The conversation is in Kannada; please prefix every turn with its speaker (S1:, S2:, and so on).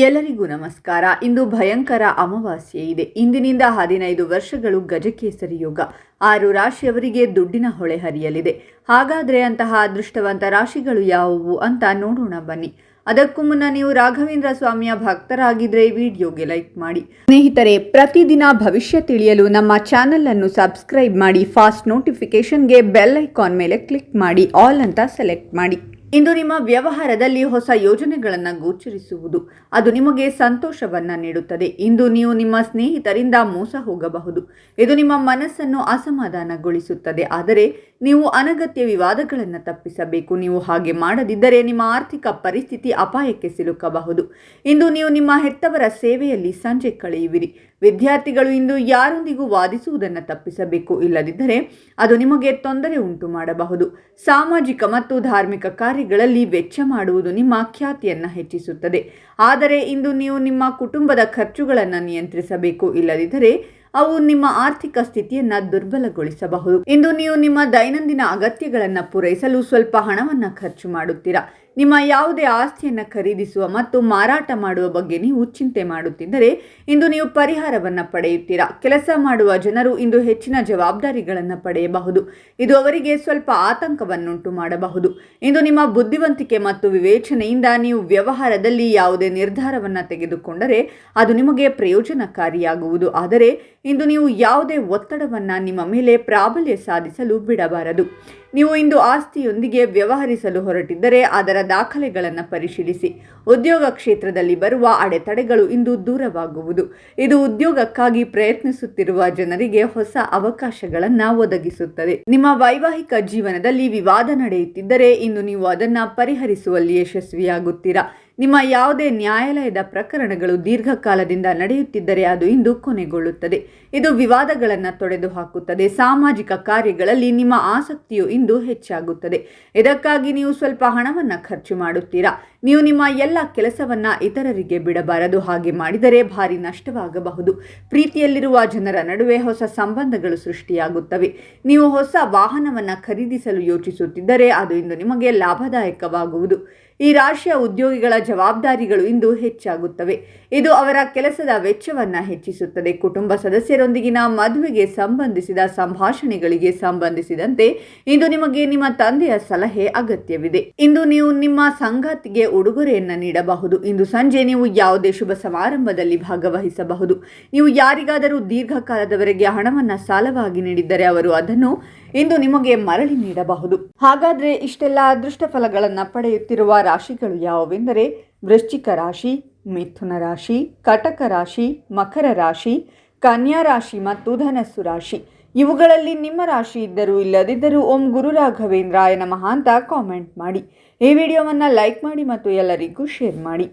S1: ಎಲ್ಲರಿಗೂ ನಮಸ್ಕಾರ. ಇಂದು ಭಯಂಕರ ಅಮಾವಾಸ್ಯೆ ಇದೆ. ಇಂದಿನಿಂದ 15 ವರ್ಷಗಳು ಗಜಕೇಸರಿ ಯೋಗ. 6 ರಾಶಿಯವರಿಗೆ ದುಡ್ಡಿನ ಹೊಳೆ ಹರಿಯಲಿದೆ. ಹಾಗಾದರೆ ಅಂತಹ ಅದೃಷ್ಟವಂತ ರಾಶಿಗಳು ಯಾವುವು ಅಂತ ನೋಡೋಣ ಬನ್ನಿ. ಅದಕ್ಕೂ ಮುನ್ನ ನೀವು ರಾಘವೇಂದ್ರ ಸ್ವಾಮಿಯ ಭಕ್ತರಾಗಿದ್ದರೆ ಈ ವಿಡಿಯೋಗೆ ಲೈಕ್ ಮಾಡಿ. ಸ್ನೇಹಿತರೆ, ಪ್ರತಿದಿನ ಭವಿಷ್ಯ ತಿಳಿಯಲು ನಮ್ಮ ಚಾನೆಲ್ ಅನ್ನು ಸಬ್ಸ್ಕ್ರೈಬ್ ಮಾಡಿ. ಫಾಸ್ಟ್ ನೋಟಿಫಿಕೇಶನ್ಗೆ ಬೆಲ್ ಐಕಾನ್ ಮೇಲೆ ಕ್ಲಿಕ್ ಮಾಡಿ, ಆಲ್ ಅಂತ ಸೆಲೆಕ್ಟ್ ಮಾಡಿ. ಇಂದು ನಿಮ್ಮ ವ್ಯವಹಾರದಲ್ಲಿ ಹೊಸ ಯೋಜನೆಗಳನ್ನು ಗೋಚರಿಸುವುದು, ಅದು ನಿಮಗೆ ಸಂತೋಷವನ್ನು ನೀಡುತ್ತದೆ. ಇಂದು ನೀವು ನಿಮ್ಮ ಸ್ನೇಹಿತರಿಂದ ಮೋಸ ಹೋಗಬಹುದು. ಇದು ನಿಮ್ಮ ಮನಸ್ಸನ್ನು ಅಸಮಾಧಾನಗೊಳಿಸುತ್ತದೆ. ಆದರೆ ನೀವು ಅನಗತ್ಯ ವಿವಾದಗಳನ್ನು ತಪ್ಪಿಸಬೇಕು. ನೀವು ಹಾಗೆ ಮಾಡದಿದ್ದರೆ ನಿಮ್ಮ ಆರ್ಥಿಕ ಪರಿಸ್ಥಿತಿ ಅಪಾಯಕ್ಕೆ ಸಿಲುಕಬಹುದು. ಇಂದು ನೀವು ನಿಮ್ಮ ಹೆತ್ತವರ ಸೇವೆಯಲ್ಲಿ ಸಂಜೆ ಕಳೆಯುವಿರಿ. ವಿದ್ಯಾರ್ಥಿಗಳು ಇಂದು ಯಾರೊಂದಿಗೂ ವಾದಿಸುವುದನ್ನು ತಪ್ಪಿಸಬೇಕು. ಇಲ್ಲದಿದ್ದರೆ ಅದು ನಿಮಗೆ ತೊಂದರೆ ಉಂಟು ಮಾಡಬಹುದು. ಸಾಮಾಜಿಕ ಮತ್ತು ಧಾರ್ಮಿಕ ಕಾರ್ಯಗಳಲ್ಲಿ ವೆಚ್ಚ ಮಾಡುವುದು ನಿಮ್ಮ ಖ್ಯಾತಿಯನ್ನು ಹೆಚ್ಚಿಸುತ್ತದೆ. ಆದರೆ ಇಂದು ನೀವು ನಿಮ್ಮ ಕುಟುಂಬದ ಖರ್ಚುಗಳನ್ನು ನಿಯಂತ್ರಿಸಬೇಕು. ಇಲ್ಲದಿದ್ದರೆ ಅವು ನಿಮ್ಮ ಆರ್ಥಿಕ ಸ್ಥಿತಿಯನ್ನು ದುರ್ಬಲಗೊಳಿಸಬಹುದು. ಇಂದು ನೀವು ನಿಮ್ಮ ದೈನಂದಿನ ಅಗತ್ಯಗಳನ್ನು ಪೂರೈಸಲು ಸ್ವಲ್ಪ ಹಣವನ್ನು ಖರ್ಚು ಮಾಡುತ್ತೀರಾ. ನಿಮ್ಮ ಯಾವುದೇ ಆಸ್ತಿಯನ್ನು ಖರೀದಿಸುವ ಮತ್ತು ಮಾರಾಟ ಮಾಡುವ ಬಗ್ಗೆ ನೀವು ಚಿಂತೆ ಮಾಡುತ್ತಿದ್ದರೆ ಇಂದು ನೀವು ಪರಿಹಾರವನ್ನು ಪಡೆಯುತ್ತೀರಾ. ಕೆಲಸ ಮಾಡುವ ಜನರು ಇಂದು ಹೆಚ್ಚಿನ ಜವಾಬ್ದಾರಿಗಳನ್ನು ಪಡೆಯಬಹುದು. ಇದು ಅವರಿಗೆ ಸ್ವಲ್ಪ ಆತಂಕವನ್ನುಂಟು ಮಾಡಬಹುದು. ಇಂದು ನಿಮ್ಮ ಬುದ್ಧಿವಂತಿಕೆ ಮತ್ತು ವಿವೇಚನೆಯಿಂದ ನೀವು ವ್ಯವಹಾರದಲ್ಲಿ ಯಾವುದೇ ನಿರ್ಧಾರವನ್ನು ತೆಗೆದುಕೊಂಡರೆ ಅದು ನಿಮಗೆ ಪ್ರಯೋಜನಕಾರಿಯಾಗುವುದು. ಆದರೆ ಇಂದು ನೀವು ಯಾವುದೇ ಒತ್ತಡವನ್ನು ನಿಮ್ಮ ಮೇಲೆ ಪ್ರಾಬಲ್ಯ ಸಾಧಿಸಲು ಬಿಡಬಾರದು. ನೀವು ಇಂದು ಆಸ್ತಿಯೊಂದಿಗೆ ವ್ಯವಹರಿಸಲು ಹೊರಟಿದ್ದರೆ ಅದರ ದಾಖಲೆಗಳನ್ನು ಪರಿಶೀಲಿಸಿ. ಉದ್ಯೋಗ ಕ್ಷೇತ್ರದಲ್ಲಿ ಬರುವ ಅಡೆತಡೆಗಳು ಇಂದು ದೂರವಾಗುವುದು. ಇದು ಉದ್ಯೋಗಕ್ಕಾಗಿ ಪ್ರಯತ್ನಿಸುತ್ತಿರುವ ಜನರಿಗೆ ಹೊಸ ಅವಕಾಶಗಳನ್ನು ಒದಗಿಸುತ್ತದೆ. ನಿಮ್ಮ ವೈವಾಹಿಕ ಜೀವನದಲ್ಲಿ ವಿವಾದ ನಡೆಯುತ್ತಿದ್ದರೆ ಇಂದು ನೀವು ಅದನ್ನು ಪರಿಹರಿಸುವಲ್ಲಿ ಯಶಸ್ವಿಯಾಗುತ್ತೀರಾ. ನಿಮ್ಮ ಯಾವುದೇ ನ್ಯಾಯಾಲಯದ ಪ್ರಕರಣಗಳು ದೀರ್ಘಕಾಲದಿಂದ ನಡೆಯುತ್ತಿದ್ದರೆ ಅದು ಇಂದು ಕೊನೆಗೊಳ್ಳುತ್ತದೆ. ಇದು ವಿವಾದಗಳನ್ನು ತೊಡೆದುಹಾಕುತ್ತದೆ. ಸಾಮಾಜಿಕ ಕಾರ್ಯಗಳಲ್ಲಿ ನಿಮ್ಮ ಆಸಕ್ತಿಯು ಇಂದು ಹೆಚ್ಚಾಗುತ್ತದೆ. ಇದಕ್ಕಾಗಿ ನೀವು ಸ್ವಲ್ಪ ಹಣವನ್ನು ಖರ್ಚು ಮಾಡುತ್ತೀರಾ. ನೀವು ನಿಮ್ಮ ಎಲ್ಲ ಕೆಲಸವನ್ನು ಇತರರಿಗೆ ಬಿಡಬಾರದು. ಹಾಗೆ ಮಾಡಿದರೆ ಭಾರಿ ನಷ್ಟವಾಗಬಹುದು. ಪ್ರೀತಿಯಲ್ಲಿರುವ ಜನರ ನಡುವೆ ಹೊಸ ಸಂಬಂಧಗಳು ಸೃಷ್ಟಿಯಾಗುತ್ತವೆ. ನೀವು ಹೊಸ ವಾಹನವನ್ನು ಖರೀದಿಸಲು ಯೋಚಿಸುತ್ತಿದ್ದರೆ ಅದು ಇಂದು ನಿಮಗೆ ಲಾಭದಾಯಕವಾಗುವುದು. ಈ ರಾಶಿಯ ಉದ್ಯೋಗಿಗಳ ಜವಾಬ್ದಾರಿಗಳು ಇಂದು ಹೆಚ್ಚಾಗುತ್ತವೆ. ಇದು ಅವರ ಕೆಲಸದ ವೆಚ್ಚವನ್ನು ಹೆಚ್ಚಿಸುತ್ತದೆ. ಕುಟುಂಬ ಸದಸ್ಯರೊಂದಿಗಿನ ಮದುವೆಗೆ ಸಂಬಂಧಿಸಿದ ಸಂಭಾಷಣೆಗಳಿಗೆ ಸಂಬಂಧಿಸಿದಂತೆ ಇಂದು ನಿಮಗೆ ನಿಮ್ಮ ತಂದೆಯ ಸಲಹೆ ಅಗತ್ಯವಿದೆ. ಇಂದು ನೀವು ನಿಮ್ಮ ಸಂಗಾತಿಗೆ ಉಡುಗೊರೆಯನ್ನು ನೀಡಬಹುದು. ಇಂದು ಸಂಜೆ ನೀವು ಯಾವುದೇ ಶುಭ ಸಮಾರಂಭದಲ್ಲಿ ಭಾಗವಹಿಸಬಹುದು. ನೀವು ಯಾರಿಗಾದರೂ ದೀರ್ಘಕಾಲದವರೆಗೆ ಹಣವನ್ನು ಸಾಲವಾಗಿ ನೀಡಿದ್ದರೆ ಅವರು ಅದನ್ನು ಇಂದು ನಿಮಗೆ ಮರಳಿ ನೀಡಬಹುದು. ಹಾಗಾದರೆ ಇಷ್ಟೆಲ್ಲ ಅದೃಷ್ಟ ಫಲಗಳನ್ನು ಪಡೆಯುತ್ತಿರುವ ರಾಶಿಗಳು ಯಾವುವೆಂದರೆ ವೃಶ್ಚಿಕ ರಾಶಿ, ಮಿಥುನ ರಾಶಿ, ಕಟಕ ರಾಶಿ, ಮಕರ ರಾಶಿ, ಕನ್ಯಾ ರಾಶಿ ಮತ್ತು ಧನಸ್ಸು ರಾಶಿ. ಇವುಗಳಲ್ಲಿ ನಿಮ್ಮ ರಾಶಿ ಇದ್ದರೂ ಇಲ್ಲದಿದ್ದರೂ ಓಂ ಗುರು ರಾಘವೇಂದ್ರಾಯ ನಮಃ ಅಂತ ಕಾಮೆಂಟ್ ಮಾಡಿ. ಈ ವಿಡಿಯೋವನ್ನು ಲೈಕ್ ಮಾಡಿ ಮತ್ತು ಎಲ್ಲರಿಗೂ ಶೇರ್ ಮಾಡಿ.